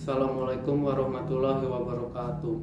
Assalamualaikum warahmatullahi wabarakatuh.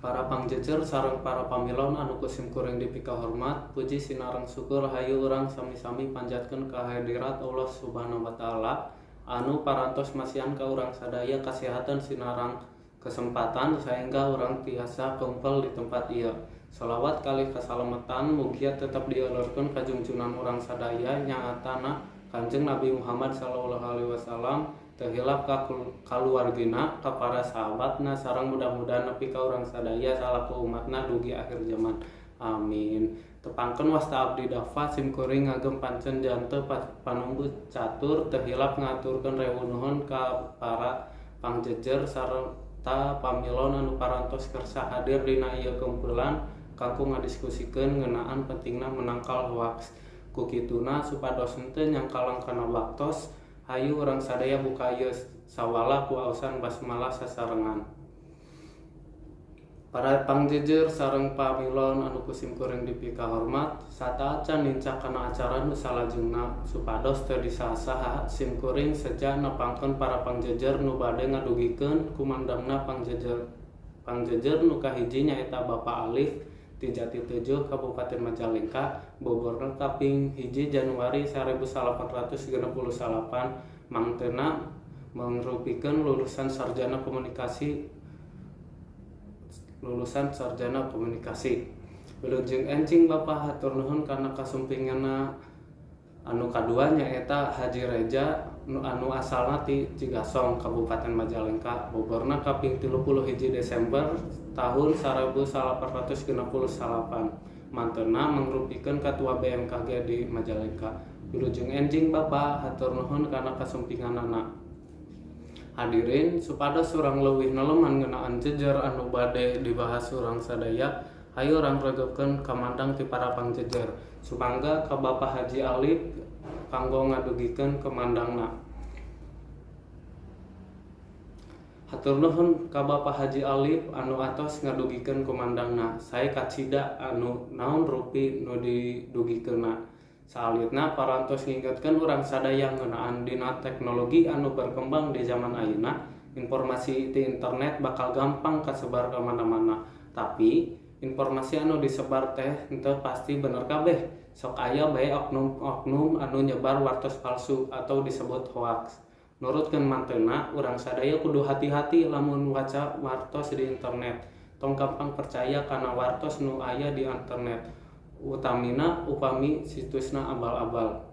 Para pangjejer sareng para pamilon anu kusim kuring dipika hormat, puji sinareng syukur hayu urang sami-sami panjatkeun ka hadirat Allah Subhanahu wa taala anu parantos masihan ka urang sadaya kasehatan sinareng kesempatan sehingga urang tiasa kumpul di tempat ieu. Shalawat kali kasalamatan mugia tetap dielurkeun ka junjungan urang sadaya nyaatana Kanjeng Nabi Muhammad sallallahu alaihi wasallam, tehilap ka kaluargina, ka para sahabatna, sareng mudah-mudahan nepi ka urang sadaya salaku umatna dugi akhir zaman. Amin. Tepangkeun wasta abdi dafa simkuring ngagem pancen jante panunggu catur tehilap ngaturkeun rewu nuhun ka para pangjejer sarta pamilon anu parantos kersa hadir dina ieu kumpulan kanggo ngadiskusikeun ngeunaan pentingna menangkal hoaks. Kukituna supados henteu nyangkalang kana waktos hayu urang sadaya buka ieu sawala ku ausan basmalah sasarengan. Para pangjejer sareng pamilon anu kusim kuring dipika hormat, sataacan nincak kana acara nu salajengna supados teu disaha-saha simkuring seja nepangkeun para pangjejer nu bade ngadugikeun kumandangna pangjejer nu kahiji nyaeta Bapak Alif di Jati 7 Kabupaten Majalengka, Bogor kaping 1 Januari 1868 mangteuna mangrupikeun lulusan sarjana komunikasi. Wilujeng encing Bapak hatur nuhun kana kasumpinganna anu kadua nyaeta Haji Reja anu asalna ti Cigasong Kabupaten Majalengka, Bogorna kaping 31 Desember tahun 1868 manteuna mangrupikeun Ketua BMKG di Majalengka. Wilujeng enjing Bapak hatur nuhun kana kasumpinganana. Hadirin supados urang leuwih neleman ngeunaan jejer anu bade dibahas urang sadaya, hayu urang regepkeun kamandang ti para pangjejer. Supangga ka Bapak Haji Alif kanggo ngadugikeun kemandangna. Hatur nuhun ka Bapak Haji Alif anu atos ngadugikeun komandangna. Sae kacida anu naon rupi nu didugikeunna. Salitna parantos ngingetkeun urang sadaya ngeunaan dina teknologi anu berkembang di zaman ayeuna, informasi ti internet bakal gampang kasebar ka mana-mana. Tapi informasi anu disebar teh henteu pasti bener kabeh. Sok aya bae oknum-oknum anu nyebar wartos palsu atau disebut hoaks. Nurutkeun manteuna, urang sadaya kudu hati-hati lamun waca wartos di internet. Tong gampang percaya kana wartos nu aya di internet. Upami situsna abal-abal.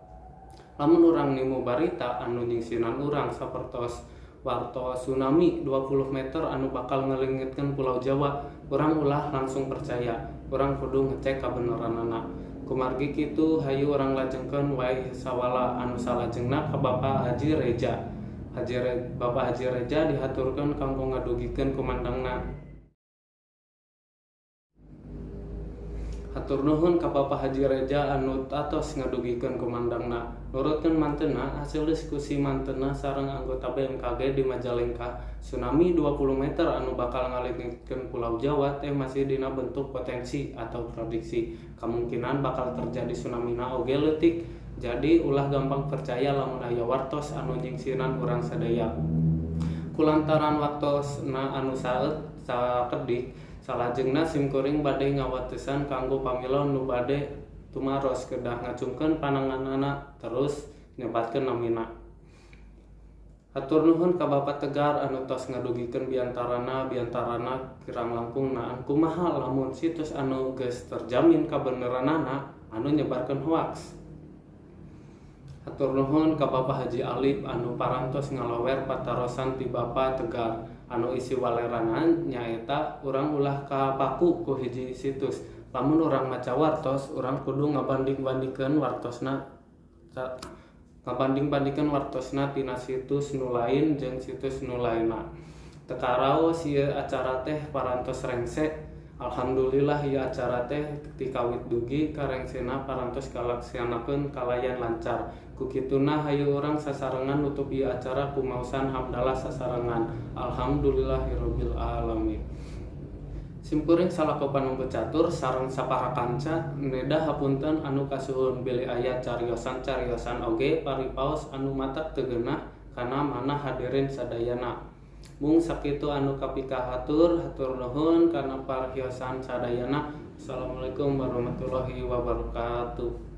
Lamun urang nimu barita anu nyingsinan urang sapertos wartos tsunami 20 meter anu bakal ngelingitkeun Pulau Jawa, urang ulah langsung percaya. Urang kudu ngecek kabeneranana. Kumargi kitu hayu urang lajengkeun wae sawala anu salajengna ka Bapak Haji Reja. Bapak Haji Reja dihaturkeun kanggo ngadugikeun kumandangna. Hatur nuhun ka Bapak Haji Reja anu atos ngadugikeun kumandangna. Nurutkeun manteuna hasil diskusi manteuna sareng anggota BMKG di Majalengka, tsunami 20 meter anu bakal ngalingitkeun Pulau Jawa teh masih dina bentuk potensi atau prediksi. Kemungkinan bakal terjadi tsunami-na oge leutik. Jadi ulah gampang percaya lamun aya wartos anu nyingsiran urang sadaya. Kulantaran waktosna anu sakedik, salajengna simkuring bade ngawatesan kanggo pamilon nu bade tumaros kedah ngacungkeun pananganana terus nyebatkeun namina. Hatur nuhun ka Bapak Tegar anu tos ngadugikeun biantarana kirang langkung naan kumaha lamun situs anu geus terjamin kabeneranana anu nyebarkeun hoaks. Hatur nuhun ka Bapak Haji Alif anu parantos ngalower patarosan ti Bapak Tegar. Anu isi waleranan nyaeta urang ulah kapaku ku hiji situs. Lamun urang maca wartos, urang kudu ngabanding-bandingkeun wartosna tina situs nu lain jeung situs nu lainna. Teu karaos ieu acara teh parantos rengse. Alhamdulillah ieu acara teh ti kawit dugi karengsena parantos kalaksanakeun kalayan lancar. Kukituna hayu urang sasarengan nutup ieu acara kumaosan hamdalah sasarengan. Alhamdulillahirabbil alamin. Simkuring salaku panunggu catur sareng sapara kanca neda hapunten anu kasuhun bilih aya cariosan oge paripaos anu matak teu geunah kana manah hadirin sadayana. Mung sakitu anu kapikahatur, hatur nuhun kana parahyosan sadayana. Assalamualaikum warahmatullahi wabarakatuh.